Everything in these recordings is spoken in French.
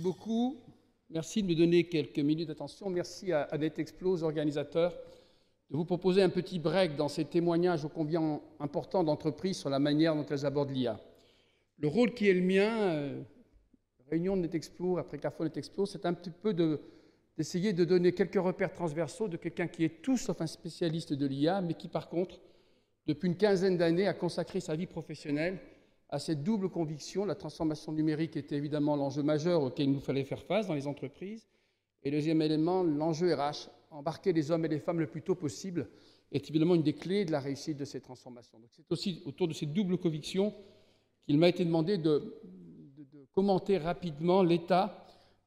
beaucoup. Merci de me donner quelques minutes d'attention. Merci à NetExplo, aux organisateurs, de vous proposer un petit break dans ces témoignages ô combien importants d'entreprises sur la manière dont elles abordent l'IA. Le rôle qui est le mien, réunion de NetExplo, après Carrefour NetExplo, c'est un petit peu d'essayer de donner quelques repères transversaux de quelqu'un qui est tout sauf un spécialiste de l'IA, mais qui par contre, depuis une quinzaine d'années, a consacré sa vie professionnelle à cette double conviction. La transformation numérique était évidemment l'enjeu majeur auquel il nous fallait faire face dans les entreprises. Et le deuxième élément, l'enjeu RH, embarquer les hommes et les femmes le plus tôt possible, est évidemment une des clés de la réussite de ces transformations. Donc c'est aussi autour de ces doubles convictions qu'il m'a été demandé de commenter rapidement l'état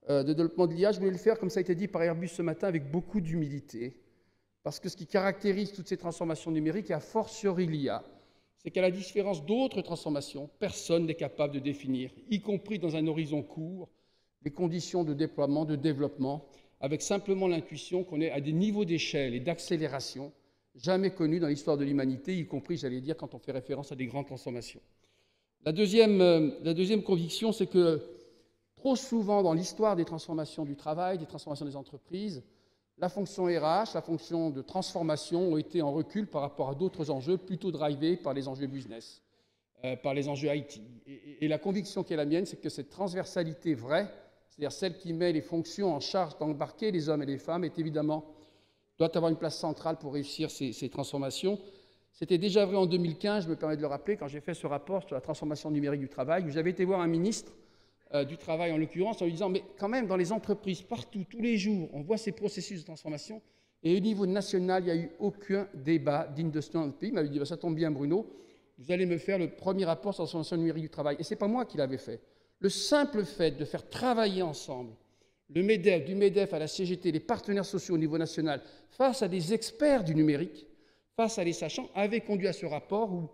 de développement de l'IA. Je voulais le faire, comme ça a été dit par Airbus ce matin, avec beaucoup d'humilité, parce que ce qui caractérise toutes ces transformations numériques, et a fortiori l'IA, c'est qu'à la différence d'autres transformations, personne n'est capable de définir, y compris dans un horizon court, les conditions de déploiement, de développement, avec simplement l'intuition qu'on est à des niveaux d'échelle et d'accélération jamais connus dans l'histoire de l'humanité, y compris, j'allais dire, quand on fait référence à des grandes transformations. La deuxième conviction, c'est que trop souvent dans l'histoire des transformations du travail, des transformations des entreprises, la fonction RH, la fonction de transformation ont été en recul par rapport à d'autres enjeux, plutôt drivés par les enjeux business, par les enjeux IT. Et la conviction qui est la mienne, c'est que cette transversalité vraie, c'est-à-dire celle qui met les fonctions en charge d'embarquer les hommes et les femmes, doit avoir une place centrale pour réussir ces transformations. C'était déjà vrai en 2015, je me permets de le rappeler, quand j'ai fait ce rapport sur la transformation numérique du travail, où j'avais été voir un ministre du Travail en l'occurrence, en lui disant « mais quand même, dans les entreprises, partout, tous les jours, on voit ces processus de transformation, et au niveau national, il n'y a eu aucun débat digne de ce nom dans le pays. » Il m'avait dit « ça tombe bien, Bruno, vous allez me faire le premier rapport sur la transformation numérique du travail. » Et ce n'est pas moi qui l'avais fait. Le simple fait de faire travailler ensemble le MEDEF, du MEDEF à la CGT, les partenaires sociaux au niveau national, face à des experts du numérique, face à des sachants, avait conduit à ce rapport où,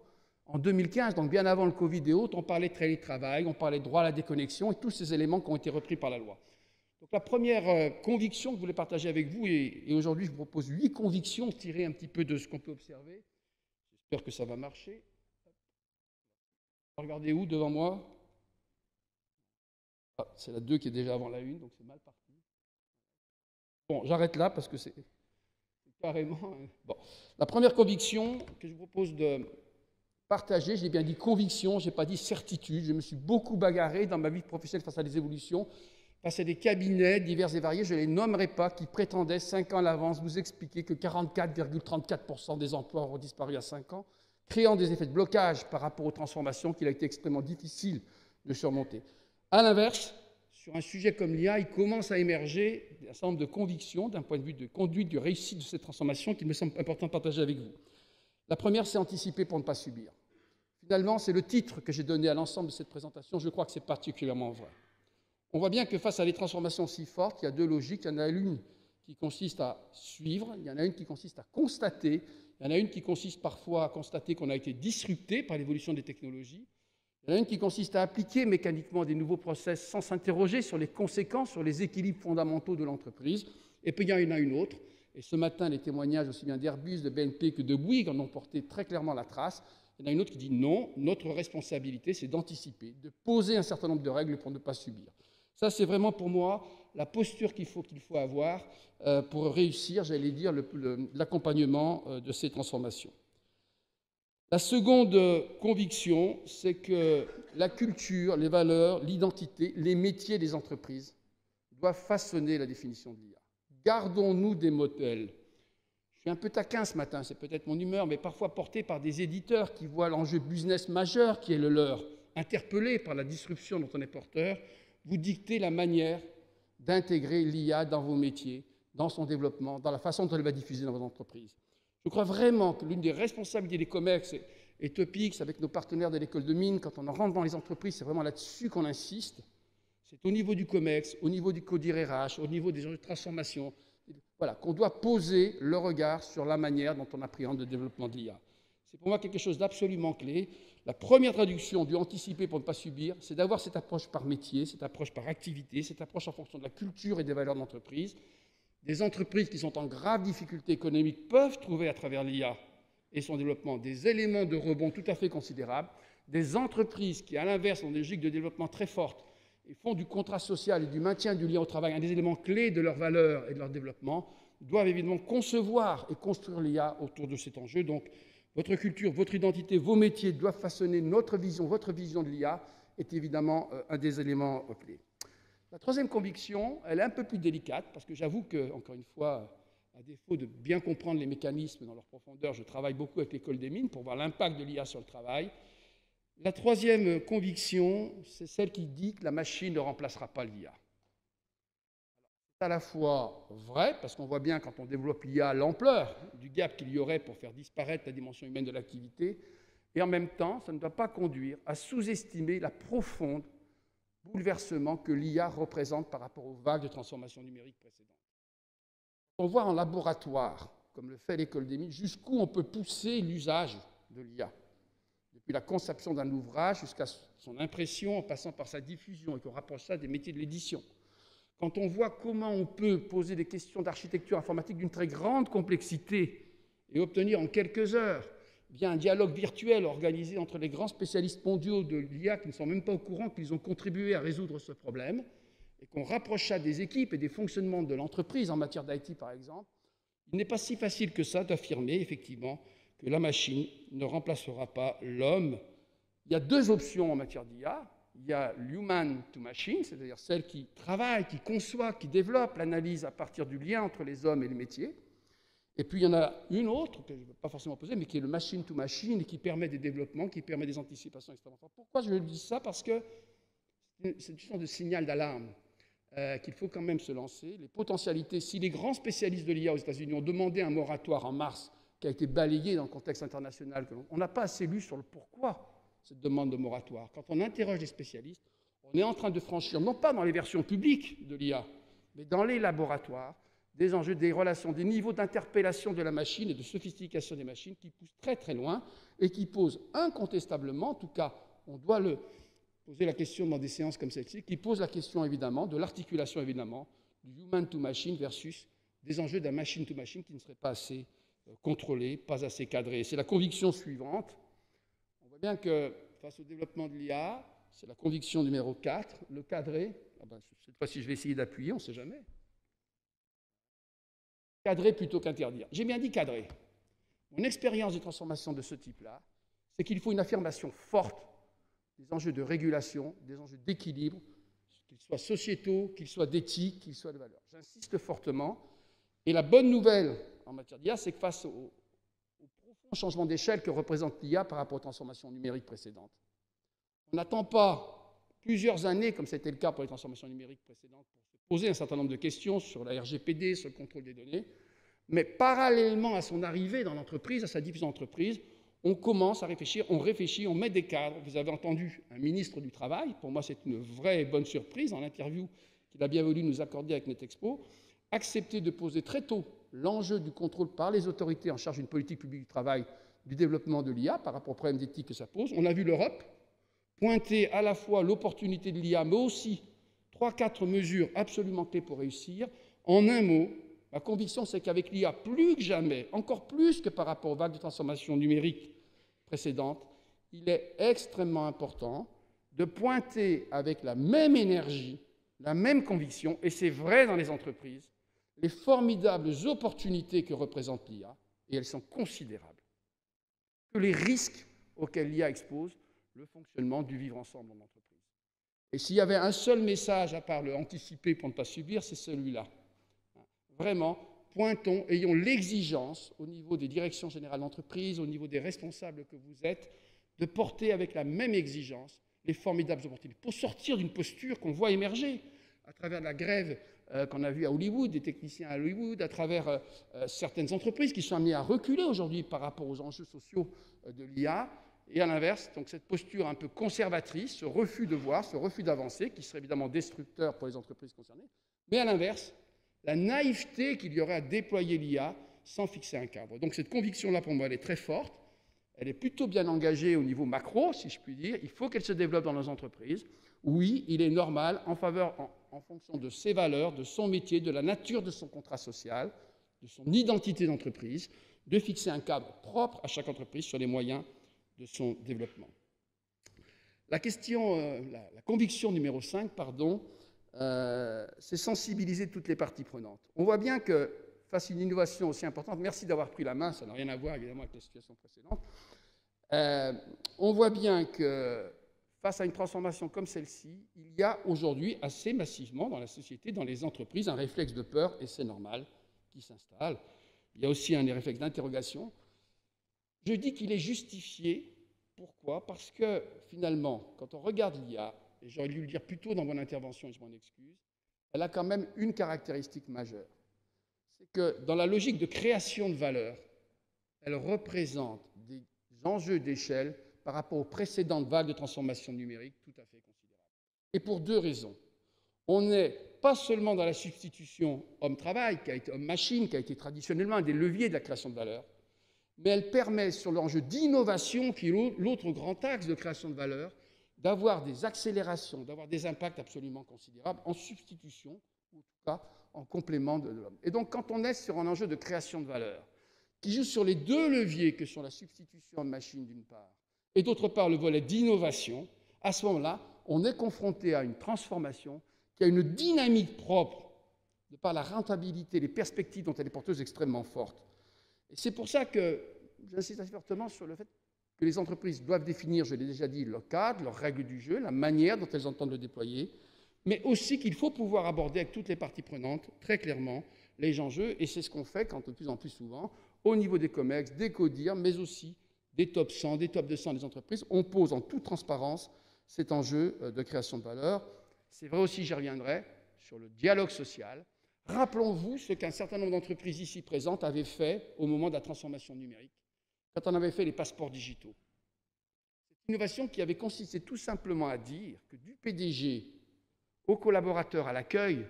en 2015, donc bien avant le Covid et autres, on parlait de télétravail, on parlait de droit à la déconnexion et tous ces éléments qui ont été repris par la loi. Donc la première conviction que je voulais partager avec vous, et aujourd'hui je vous propose 8 convictions tirées un petit peu de ce qu'on peut observer. J'espère que ça va marcher. Regardez où devant moi? Ah, c'est la 2 qui est déjà avant la 1, donc c'est mal parti. Bon, j'arrête là parce que c'est carrément... Bon. La première conviction que je vous propose de partager, j'ai bien dit conviction, je n'ai pas dit certitude. Je me suis beaucoup bagarré dans ma vie professionnelle face à des évolutions, face à des cabinets divers et variés, je ne les nommerai pas, qui prétendaient 5 ans à l'avance vous expliquer que 44,34% des emplois auront disparu à 5 ans, créant des effets de blocage par rapport aux transformations qu'il a été extrêmement difficile de surmonter. À l'inverse, sur un sujet comme l'IA, il commence à émerger un certain nombre de convictions d'un point de vue de conduite, de réussite de cette transformation qu'il me semble important de partager avec vous. La première, c'est anticiper pour ne pas subir. Finalement, c'est le titre que j'ai donné à l'ensemble de cette présentation. Je crois que c'est particulièrement vrai. On voit bien que face à des transformations si fortes, il y a deux logiques. Il y en a une qui consiste à suivre, il y en a une qui consiste à constater, il y en a une qui consiste parfois à constater qu'on a été disrupté par l'évolution des technologies, il y en a une qui consiste à appliquer mécaniquement des nouveaux process sans s'interroger sur les conséquences, sur les équilibres fondamentaux de l'entreprise, et puis il y en a une autre. Et ce matin, les témoignages aussi bien d'Airbus, de BNP que de Bouygues en ont porté très clairement la trace. Il y en a une autre qui dit non, notre responsabilité, c'est d'anticiper, de poser un certain nombre de règles pour ne pas subir. Ça, c'est vraiment pour moi la posture qu'il faut avoir pour réussir, j'allais dire, l'accompagnement de ces transformations. La seconde conviction, c'est que la culture, les valeurs, l'identité, les métiers des entreprises doivent façonner la définition de l'IA. Gardons-nous des modèles. Je suis un peu taquin ce matin, c'est peut-être mon humeur, mais parfois porté par des éditeurs qui voient l'enjeu business majeur qui est le leur, interpellés par la disruption dont on est porteur, vous dictez la manière d'intégrer l'IA dans vos métiers, dans son développement, dans la façon dont elle va diffuser dans vos entreprises. Je crois vraiment que l'une des responsabilités des COMEX et TOPIX, avec nos partenaires de l'école de mines, quand on en rentre dans les entreprises, c'est vraiment là-dessus qu'on insiste. C'est au niveau du COMEX, au niveau du CODIR RH, au niveau des enjeux de transformation, voilà, qu'on doit poser le regard sur la manière dont on appréhende le développement de l'IA. C'est pour moi quelque chose d'absolument clé. La première traduction du anticiper pour ne pas subir, c'est d'avoir cette approche par métier, cette approche par activité, cette approche en fonction de la culture et des valeurs de l'entreprise. Des entreprises qui sont en grave difficulté économique peuvent trouver à travers l'IA et son développement des éléments de rebond tout à fait considérables. Des entreprises qui, à l'inverse, ont des logiques de développement très fortes et font du contrat social et du maintien du lien au travail un des éléments clés de leur valeur et de leur développement, doivent évidemment concevoir et construire l'IA autour de cet enjeu. Donc, votre culture, votre identité, vos métiers doivent façonner notre vision, votre vision de l'IA est évidemment un des éléments clés. La troisième conviction, elle est un peu plus délicate, parce que j'avoue que, encore une fois, à défaut de bien comprendre les mécanismes dans leur profondeur, je travaille beaucoup avec l'école des mines pour voir l'impact de l'IA sur le travail. La troisième conviction, c'est celle qui dit que la machine ne remplacera pas l'IA. C'est à la fois vrai, parce qu'on voit bien quand on développe l'IA l'ampleur du gap qu'il y aurait pour faire disparaître la dimension humaine de l'activité, et en même temps, ça ne doit pas conduire à sous-estimer la profonde bouleversement que l'IA représente par rapport aux vagues de transformation numérique précédentes. On voit en laboratoire, comme le fait l'école des mines, jusqu'où on peut pousser l'usage de l'IA. Depuis la conception d'un ouvrage jusqu'à son impression, en passant par sa diffusion, et qu'on rapproche ça des métiers de l'édition. Quand on voit comment on peut poser des questions d'architecture informatique d'une très grande complexité et obtenir en quelques heures via un dialogue virtuel organisé entre les grands spécialistes mondiaux de l'IA qui ne sont même pas au courant qu'ils ont contribué à résoudre ce problème, et qu'on rapproche ça des équipes et des fonctionnements de l'entreprise en matière d'IT, par exemple, il n'est pas si facile que ça d'affirmer, effectivement, que la machine ne remplacera pas l'homme. Il y a deux options en matière d'IA. Il y a l'human to machine, c'est-à-dire celle qui travaille, qui conçoit, qui développe l'analyse à partir du lien entre les hommes et les métiers. Et puis il y en a une autre, que je ne vais pas forcément poser, mais qui est le machine to machine, et qui permet des développements, qui permet des anticipations extrêmement fortes. Pourquoi je dis ça? Parce que c'est une sorte de signal d'alarme qu'il faut quand même se lancer. Les potentialités, si les grands spécialistes de l'IA aux États-Unis ont demandé un moratoire en mars, qui a été balayé dans le contexte international, on n'a pas assez lu sur le pourquoi cette demande de moratoire. Quand on interroge les spécialistes, on est en train de franchir, non pas dans les versions publiques de l'IA, mais dans les laboratoires, des enjeux, des relations, des niveaux d'interpellation de la machine et de sophistication des machines qui poussent très très loin et qui posent incontestablement, en tout cas, on doit poser la question dans des séances comme celle-ci, qui pose la question évidemment de l'articulation évidemment du human to machine versus des enjeux d'un machine to machine qui ne serait pas assez contrôlé, pas assez cadré. C'est la conviction suivante. On voit bien que face au développement de l'IA, c'est la conviction numéro 4, le cadré. Cette fois-ci, je vais essayer d'appuyer, on ne sait jamais. Cadrer plutôt qu'interdire. J'ai bien dit cadrer. Mon expérience de transformation de ce type-là, c'est qu'il faut une affirmation forte des enjeux de régulation, des enjeux d'équilibre, qu'ils soient sociétaux, qu'ils soient d'éthique, qu'ils soient de valeur. J'insiste fortement. Et la bonne nouvelle en matière d'IA, c'est que face au profond changement d'échelle que représente l'IA par rapport aux transformations numériques précédentes, on n'attend pas plusieurs années, comme c'était le cas pour les transformations numériques précédentes, pour se poser un certain nombre de questions sur la RGPD, sur le contrôle des données, mais parallèlement à son arrivée dans l'entreprise, à sa diffusion d'entreprise, on commence à réfléchir, on met des cadres. Vous avez entendu un ministre du Travail, pour moi c'est une vraie et bonne surprise, en l'interview qu'il a bien voulu nous accorder avec NetExpo, accepter de poser très tôt l'enjeu du contrôle par les autorités en charge d'une politique publique du travail, du développement de l'IA par rapport aux problèmes d'éthique que ça pose. On a vu l'Europe pointer à la fois l'opportunité de l'IA, mais aussi 3-4 mesures absolument clés pour réussir. En un mot, ma conviction, c'est qu'avec l'IA, plus que jamais, encore plus que par rapport aux vagues de transformation numérique précédentes, il est extrêmement important de pointer avec la même énergie, la même conviction, et c'est vrai dans les entreprises, les formidables opportunités que représente l'IA, et elles sont considérables, que les risques auxquels l'IA expose le fonctionnement du vivre ensemble en entreprise. Et s'il y avait un seul message, à part le anticiper pour ne pas subir, c'est celui-là. Vraiment, pointons, ayons l'exigence au niveau des directions générales d'entreprise, au niveau des responsables que vous êtes, de porter avec la même exigence les formidables opportunités pour sortir d'une posture qu'on voit émerger à travers la grève qu'on a vue à Hollywood, des techniciens à Hollywood, à travers certaines entreprises qui sont amenées à reculer aujourd'hui par rapport aux enjeux sociaux de l'IA, et à l'inverse, donc cette posture un peu conservatrice, ce refus de voir, ce refus d'avancer, qui serait évidemment destructeur pour les entreprises concernées, mais à l'inverse, la naïveté qu'il y aurait à déployer l'IA sans fixer un cadre. Donc cette conviction-là, pour moi, elle est très forte. Elle est plutôt bien engagée au niveau macro, si je puis dire. Il faut qu'elle se développe dans nos entreprises. Oui, il est normal, en fonction de ses valeurs, de son métier, de la nature de son contrat social, de son identité d'entreprise, de fixer un cadre propre à chaque entreprise sur les moyens de son développement. La conviction numéro 5, pardon, c'est sensibiliser toutes les parties prenantes. On voit bien que face à une innovation aussi importante, merci d'avoir pris la main, ça n'a rien à voir évidemment avec la situation précédente, on voit bien que face à une transformation comme celle-ci, il y a aujourd'hui assez massivement dans la société, dans les entreprises, un réflexe de peur, et c'est normal, qui s'installe. Il y a aussi un réflexe d'interrogation. Je dis qu'il est justifié. Pourquoi? Parce que finalement, quand on regarde l'IA, et j'aurais dû le dire plus tôt dans mon intervention et je m'en excuse, elle a quand même une caractéristique majeure. C'est que dans la logique de création de valeur, elle représente des enjeux d'échelle par rapport aux précédentes vagues de transformation numérique tout à fait considérables. Et pour deux raisons. On n'est pas seulement dans la substitution homme-travail, homme-machine, qui a été traditionnellement un des leviers de la création de valeur, mais elle permet, sur l'enjeu d'innovation, qui est l'autre grand axe de création de valeur, d'avoir des accélérations, d'avoir des impacts absolument considérables en substitution, ou en tout cas en complément de l'homme. Et donc, quand on est sur un enjeu de création de valeur, qui joue sur les deux leviers que sont la substitution homme-machine d'une part, et d'autre part le volet d'innovation, à ce moment-là, on est confronté à une transformation qui a une dynamique propre, de par la rentabilité, les perspectives dont elle est porteuse extrêmement fortes. Et c'est pour ça que j'insiste assez fortement sur le fait que les entreprises doivent définir, je l'ai déjà dit, leur cadre, leurs règles du jeu, la manière dont elles entendent le déployer, mais aussi qu'il faut pouvoir aborder avec toutes les parties prenantes, très clairement, les enjeux, et c'est ce qu'on fait quand de plus en plus souvent, au niveau des COMEX, des CODIR, mais aussi des top 100, des top 200 des entreprises, on pose en toute transparence cet enjeu de création de valeur. C'est vrai aussi, j'y reviendrai, sur le dialogue social. Rappelons-vous ce qu'un certain nombre d'entreprises ici présentes avaient fait au moment de la transformation numérique, quand on avait fait les passeports digitaux. Cette innovation qui avait consisté tout simplement à dire que du PDG aux collaborateurs à l'accueil,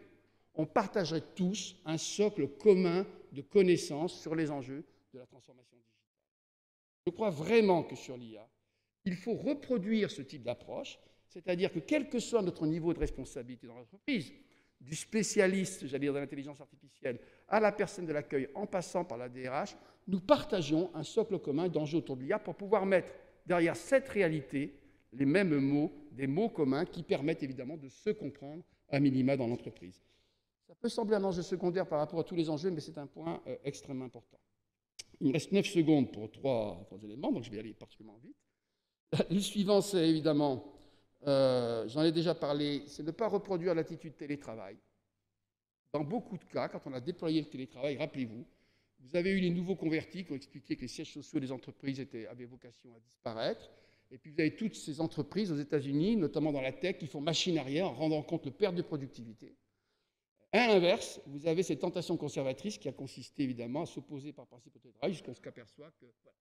on partagerait tous un socle commun de connaissances sur les enjeux de la transformation digitale. Je crois vraiment que sur l'IA, il faut reproduire ce type d'approche, c'est-à-dire que quel que soit notre niveau de responsabilité dans l'entreprise, du spécialiste, j'allais dire, de l'intelligence artificielle, à la personne de l'accueil, en passant par la DRH, nous partageons un socle commun d'enjeux autour de l'IA pour pouvoir mettre derrière cette réalité les mêmes mots, des mots communs qui permettent évidemment de se comprendre à minima dans l'entreprise. Ça peut sembler un enjeu secondaire par rapport à tous les enjeux, mais c'est un point extrêmement important. Il me reste 9 secondes pour trois éléments, donc je vais aller particulièrement vite. Le suivant, c'est évidemment, j'en ai déjà parlé, c'est de ne pas reproduire l'attitude télétravail. Dans beaucoup de cas, quand on a déployé le télétravail, rappelez-vous, vous avez eu les nouveaux convertis qui ont expliqué que les sièges sociaux des entreprises avaient vocation à disparaître. Et puis vous avez toutes ces entreprises aux États-Unis, notamment dans la tech, qui font machine arrière en rendant compte de perte de productivité. À l'inverse, vous avez cette tentation conservatrice qui a consisté évidemment à s'opposer par principe au télétravail, jusqu'à ce qu'on s'aperçoit que... Voilà.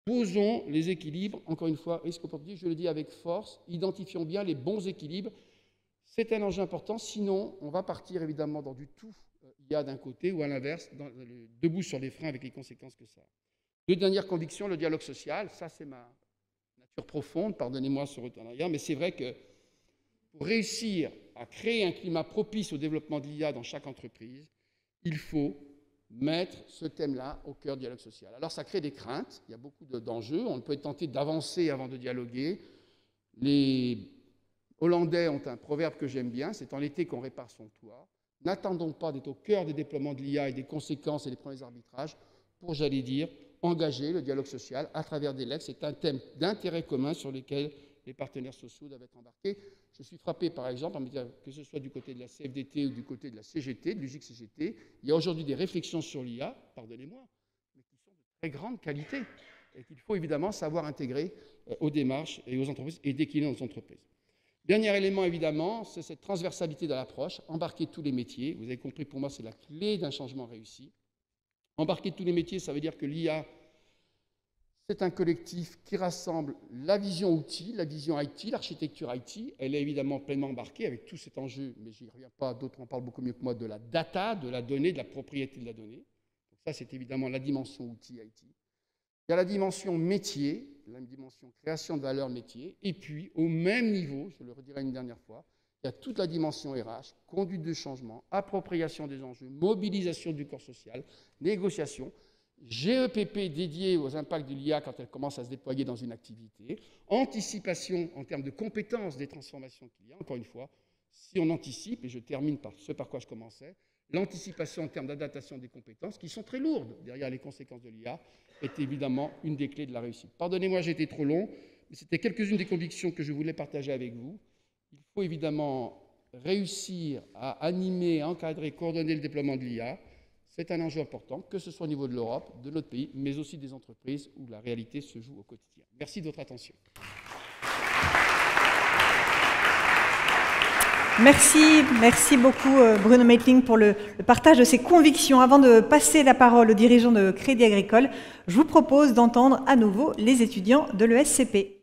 Posons les équilibres, encore une fois, risque opportunité, je le dis avec force, identifions bien les bons équilibres. C'est un enjeu important, sinon on va partir évidemment dans du tout IA d'un côté ou à l'inverse, debout sur les freins avec les conséquences que ça a. Deux dernières convictions, le dialogue social, ça c'est ma nature profonde, pardonnez-moi ce retour en arrière, mais c'est vrai que pour réussir à créer un climat propice au développement de l'IA dans chaque entreprise, il faut mettre ce thème-là au cœur du dialogue social. Alors ça crée des craintes, il y a beaucoup d'enjeux, on peut être tenté d'avancer avant de dialoguer. Les Hollandais ont un proverbe que j'aime bien, c'est en été qu'on répare son toit. N'attendons pas d'être au cœur des déploiements de l'IA et des conséquences et des premiers arbitrages pour, j'allais dire, engager le dialogue social à travers des lettres. C'est un thème d'intérêt commun sur lequel les partenaires sociaux doivent être embarqués. Je suis frappé, par exemple, que ce soit du côté de la CFDT ou du côté de la CGT, de l'UGIC-CGT, il y a aujourd'hui des réflexions sur l'IA, pardonnez-moi, mais qui sont de très grande qualité et qu'il faut évidemment savoir intégrer aux démarches et aux entreprises et décliner dans nos entreprises. Dernier élément, évidemment, c'est cette transversalité de l'approche, embarquer tous les métiers. Vous avez compris, pour moi, c'est la clé d'un changement réussi. Embarquer tous les métiers, ça veut dire que l'IA, c'est un collectif qui rassemble la vision outil, la vision IT, l'architecture IT. Elle est évidemment pleinement embarquée avec tout cet enjeu, mais je n'y reviens pas, d'autres en parlent beaucoup mieux que moi, de la data, de la donnée, de la propriété de la donnée. Donc ça, c'est évidemment la dimension outil IT. Il y a la dimension métier, la dimension création de valeur métier, et puis au même niveau, je le redirai une dernière fois, il y a toute la dimension RH, conduite de changement, appropriation des enjeux, mobilisation du corps social, négociation. GEPP dédié aux impacts de l'IA quand elle commence à se déployer dans une activité, anticipation en termes de compétences des transformations qu'il y a, encore une fois, si on anticipe, et je termine par ce par quoi je commençais, l'anticipation en termes d'adaptation des compétences, qui sont très lourdes derrière les conséquences de l'IA, est évidemment une des clés de la réussite. Pardonnez-moi, j'ai été trop long, mais c'était quelques-unes des convictions que je voulais partager avec vous. Il faut évidemment réussir à animer, encadrer, coordonner le déploiement de l'IA. C'est un enjeu important, que ce soit au niveau de l'Europe, de notre pays, mais aussi des entreprises où la réalité se joue au quotidien. Merci de votre attention. Merci beaucoup Bruno Meitling pour le partage de ses convictions. Avant de passer la parole aux dirigeants de Crédit Agricole, je vous propose d'entendre à nouveau les étudiants de l'ESCP.